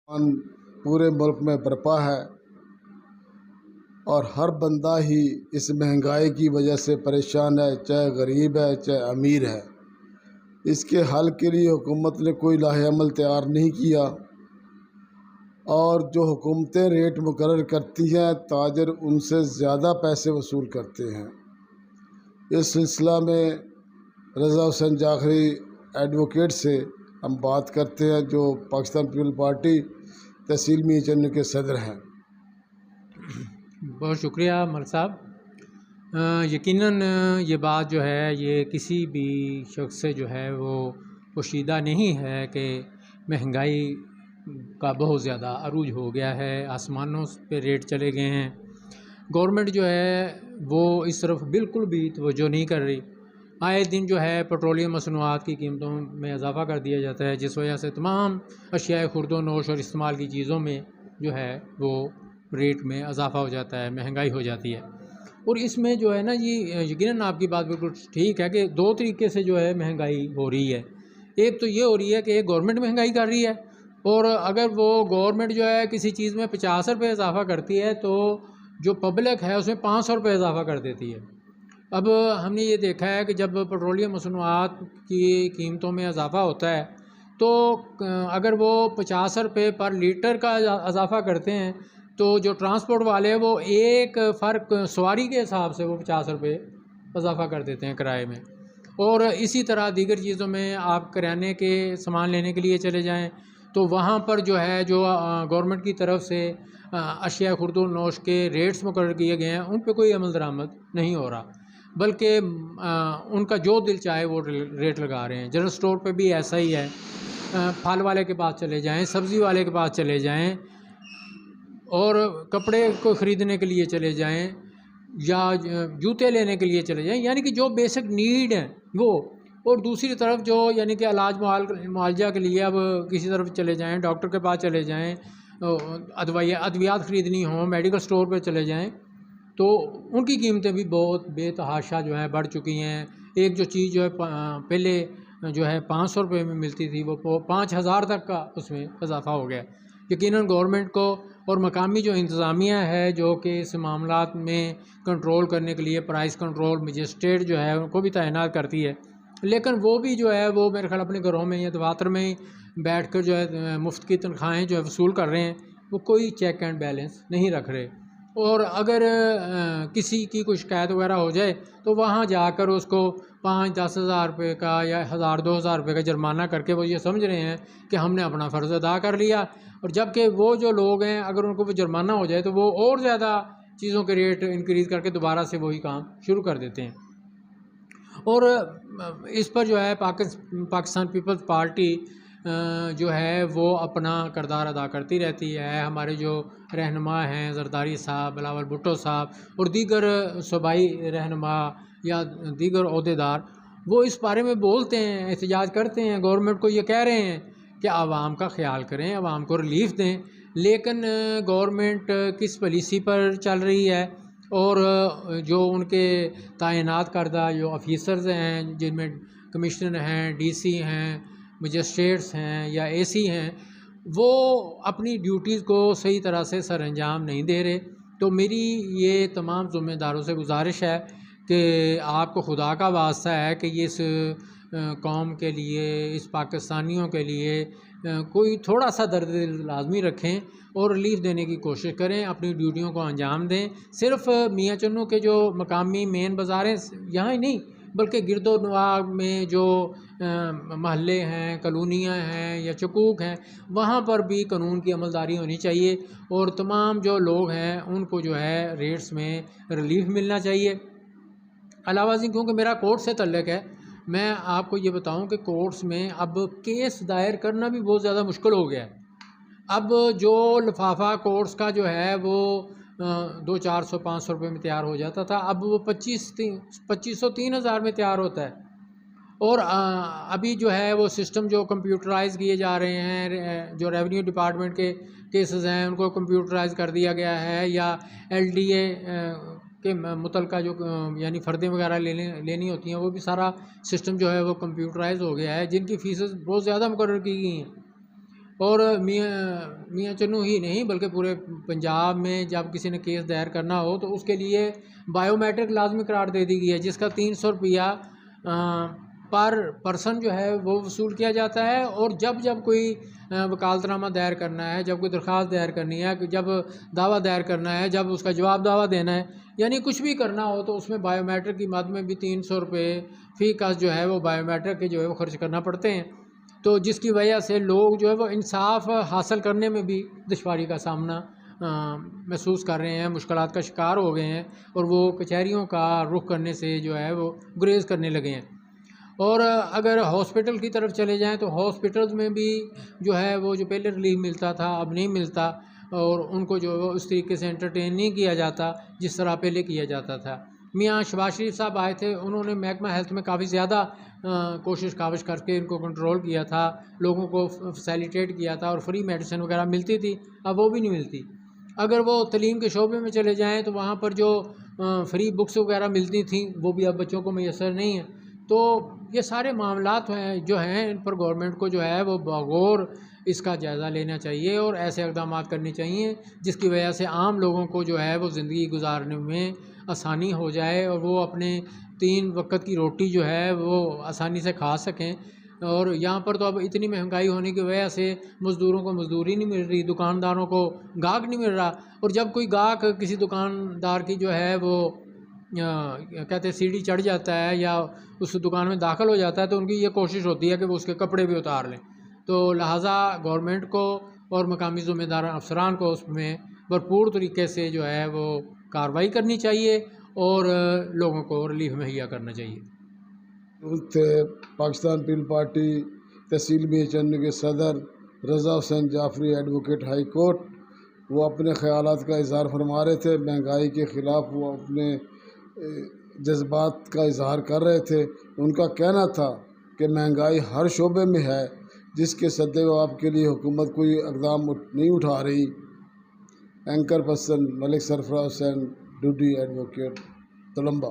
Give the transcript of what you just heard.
नुकसान पूरे मुल्क में बरपा है और हर बंदा ही इस महंगाई की वजह से परेशान है, चाहे गरीब है चाहे अमीर है। इसके हल के लिए हुकूमत ने कोई लाहेअमल तैयार नहीं किया और जो हुकूमतें रेट मुकर्रर करती हैं ताजर उनसे ज़्यादा पैसे वसूल करते हैं। इस सिलसिला में रज़ा हुसैन जाखरी एडवोकेट से हम बात करते हैं, जो पाकिस्तान पीपल पार्टी तहसील मीरचंद के सदर हैं। बहुत शुक्रिया मल साहब। यकीनन ये बात जो है ये किसी भी शख्स से जो है वो पोशीदा नहीं है कि महंगाई का बहुत ज़्यादा अरूज हो गया है, आसमानों पे रेट चले गए हैं। गवर्नमेंट जो है वो इस तरफ बिल्कुल भी तवज्जो नहीं कर रही। आए दिन जो है पेट्रोलियम मसनूआत की कीमतों में इजाफ़ा कर दिया जाता है, जिस वजह से तमाम अशियाए खुर्दो नोश और इस्तेमाल की चीज़ों में जो है वो रेट में इजाफ़ा हो जाता है, महंगाई हो जाती है। और इसमें जो है ना ये यकीनन आपकी बात बिल्कुल ठीक है कि दो तरीके से जो है महंगाई हो रही है। एक तो ये हो रही है कि एक गवर्नमेंट महंगाई कर रही है, और अगर वो गवर्नमेंट जो है किसी चीज़ में 50 रुपये इजाफ़ा करती है तो जो पब्लिक है उसमें 500 रुपये इजाफ़ा कर देती है। अब हमने ये देखा है कि जब पेट्रोलियम मसनूआत की कीमतों में इजाफ़ा होता है तो अगर वो 50 रुपये पर लीटर का इजाफ़ा करते हैं तो जो ट्रांसपोर्ट वाले हैं वो एक फ़र्क सवारी के हिसाब से वो 50 रुपये इजाफ़ा कर देते हैं किराए में। और इसी तरह दीगर चीज़ों में आप किराने के सामान लेने के लिए चले जाएं तो वहाँ पर जो है जो गवर्नमेंट की तरफ से अशिया खुर्दो नोश के रेट्स मुकर्रर किए गए हैं उन पे कोई अमल दरामद नहीं हो रहा, बल्कि उनका जो दिल चाहे वो रेट लगा रहे हैं। जनरल स्टोर पे भी ऐसा ही है। फल वाले के पास चले जाएं, सब्ज़ी वाले के पास चले जाएं और कपड़े को ख़रीदने के लिए चले जाएं या जूते लेने के लिए चले जाएं, यानी कि जो बेसिक नीड है वो। और दूसरी तरफ जो यानी कि इलाज मुआवजा के लिए अब किसी तरफ चले जाएं, डॉक्टर के पास चले जाएं, अद्वियात ख़रीदनी हो मेडिकल स्टोर पर चले जाएं तो उनकी कीमतें भी बहुत बेतहाशा जो है बढ़ चुकी हैं। एक जो चीज़ जो है पहले जो है 500 रुपये में मिलती थी वो 5000 तक का उसमें इजाफ़ा हो गया। यकीनन गवर्नमेंट को और मकामी जो इंतज़ामिया है जो कि इस मामलात में कंट्रोल करने के लिए प्राइस कंट्रोल मजिस्ट्रेट जो है उनको भी तैनात करती है, लेकिन वो भी जो है वो मेरे ख्याल अपने घरों में या दफातर में ही बैठ कर जो है मुफ्त की तनख्वाहें जो है वसूल कर रहे हैं, वो कोई चेक एंड बैलेंस नहीं रख रहे। और अगर किसी की कोई शिकायत वगैरह हो जाए तो वहाँ जाकर उसको 5-10 हज़ार रुपये का या 1000-2000 रुपये का जुर्माना करके वो ये समझ रहे हैं कि हमने अपना फ़र्ज़ अदा कर लिया। और जबकि वो जो लोग हैं अगर उनको वो जुर्माना हो जाए तो वो और ज़्यादा चीज़ों के रेट इंक्रीज़ करके दोबारा से वही काम शुरू कर देते हैं। और इस पर जो है पाकिस्तान पीपल्स पार्टी जो है वो अपना किरदार अदा करती रहती है। हमारे जो रहनुमा हैं ज़रदारी साहब, बिलावल भुट्टो साहब और दीगर सूबाई रहनुमा या दीगर ओहदेदार वो इस बारे में बोलते हैं, एहतजाज करते हैं, गवर्नमेंट को ये कह रहे हैं कि आवाम का ख्याल करें, आवाम को रिलीफ दें। लेकिन गवर्नमेंट किस पॉलिसी पर चल रही है और जो उनके तैनात करदा जो ऑफिसर्स हैं जिनमें कमिश्नर हैं, डीसी हैं, मजिस्ट्रेट्स हैं या एसी हैं, वो अपनी ड्यूटीज़ को सही तरह से सरअंजाम नहीं दे रहे। तो मेरी ये तमाम ज़िम्मेदारों से गुजारिश है कि आपको खुदा का वास्ता है कि ये इस कौम के लिए, इस पाकिस्तानियों के लिए कोई थोड़ा सा दर्द लाजमी रखें और रिलीफ देने की कोशिश करें, अपनी ड्यूटियों को अंजाम दें। सिर्फ़ मियाँ चन्नू के जो मकामी मेन बाज़ारें यहाँ ही नहीं बल्कि गिरदो नवाह में जो महल्ले हैं, कॉलोनियाँ हैं या चकूक हैं, वहाँ पर भी कानून की अमलदारी होनी चाहिए और तमाम जो लोग हैं उनको जो है रेट्स में रिलीफ मिलना चाहिए। अलावा जी क्योंकि मेरा कोर्ट से तल्लुक़ है, मैं आपको ये बताऊं कि कोर्ट्स में अब केस दायर करना भी बहुत ज़्यादा मुश्किल हो गया है। अब जो लिफाफा कोर्ट्स का जो है वो 200-400-500 रुपये में तैयार हो जाता था, अब वो 2500-3000 में तैयार होता है। और अभी जो है वो सिस्टम जो कंप्यूटराइज़ किए जा रहे हैं, जो रेवेन्यू डिपार्टमेंट के केसेस हैं उनको कंप्यूटराइज़ कर दिया गया है, या LDA के मुतलका जो यानी फ़र्दें वगैरह लेनी होती हैं वो भी सारा सिस्टम जो है वो कंप्यूटराइज़ हो गया है, जिनकी फ़ीसेस बहुत ज़्यादा मुकर्रर की गई हैं। और मियाँ चन्नू ही नहीं बल्कि पूरे पंजाब में जब किसी ने केस दायर करना हो तो उसके लिए बायोमेट्रिक लाजमी करार दे दी गई है, जिसका 300 रुपया पर पर्सन जो है वो वसूल किया जाता है। और जब जब कोई वकालतनामा दायर करना है, जब कोई दरख्वास्त दायर करनी है, जब दावा दायर करना है, जब उसका जवाब दावा देना है, यानी कुछ भी करना हो तो उसमें बायोमेट्रिक की मद में भी 300 रुपये फ़ी कस जो है वो बायोमेट्रिक के जो है वो खर्च करना पड़ते हैं। तो जिसकी वजह से लोग जो है वो इंसाफ हासिल करने में भी दुश्वारी का सामना महसूस कर रहे हैं, मुश्किलात का शिकार हो गए हैं और वो कचहरियों का रुख करने से जो है वो गुरेज करने लगे हैं। और अगर हॉस्पिटल की तरफ चले जाएं तो हॉस्पिटल्स में भी जो है वो जो पहले रिलीफ मिलता था अब नहीं मिलता, और उनको जो है उस तरीके से एंटरटेन नहीं किया जाता जिस तरह पहले किया जाता था। मियाँ शहबाज शरीफ साहब आए थे, उन्होंने महकमा हेल्थ में काफ़ी ज़्यादा कोशिश काविश करके इनको कंट्रोल किया था, लोगों को फैसिलिटेट किया था और फ्री मेडिसिन वगैरह मिलती थी, अब वो भी नहीं मिलती। अगर वो तलीम के शोबे में चले जाएँ तो वहाँ पर जो फ्री बुक्स वगैरह मिलती थी वो भी अब बच्चों को मैसर नहीं है। तो ये सारे मामलात हैं जो हैं, इन पर गवर्नमेंट को जो है वो बगौर इसका जायज़ा लेना चाहिए और ऐसे इक़दाम करने चाहिए जिसकी वजह से आम लोगों को जो है वो ज़िंदगी गुजारने में आसानी हो जाए और वो अपने 3 वक्त की रोटी जो है वो आसानी से खा सकें। और यहाँ पर तो अब इतनी महंगाई होने की वजह से मज़दूरों को मज़दूरी नहीं मिल रही, दुकानदारों को गाहक नहीं मिल रहा। और जब कोई गाहक किसी दुकानदार की जो है वो कहते हैं सीढ़ी चढ़ जाता है या उस दुकान में दाखिल हो जाता है तो उनकी ये कोशिश होती है कि वो उसके कपड़े भी उतार लें। तो लिहाजा गवर्नमेंट को और मकामी ज़िम्मेदार अफसरान को उसमें भरपूर तरीके से जो है वो कार्रवाई करनी चाहिए और लोगों को रिलीफ मुहैया करना चाहिए। थे पाकिस्तान पीपल पार्टी तहसील मियाँ चन्नू के सदर Raza Hussain Jafri advocate high court, वो अपने ख़यालात का इज़हार फरमा रहे थे। महंगाई के ख़िलाफ़ वो अपने जज्बात का इज़हार कर रहे थे। उनका कहना था कि महंगाई हर शोबे में है जिसके सद्देजवाब के लिए हुकूमत कोई इक़दाम नहीं उठा रही। Anchor person Malik Sarfaraz Hussain, duty advocate, तलम्बा।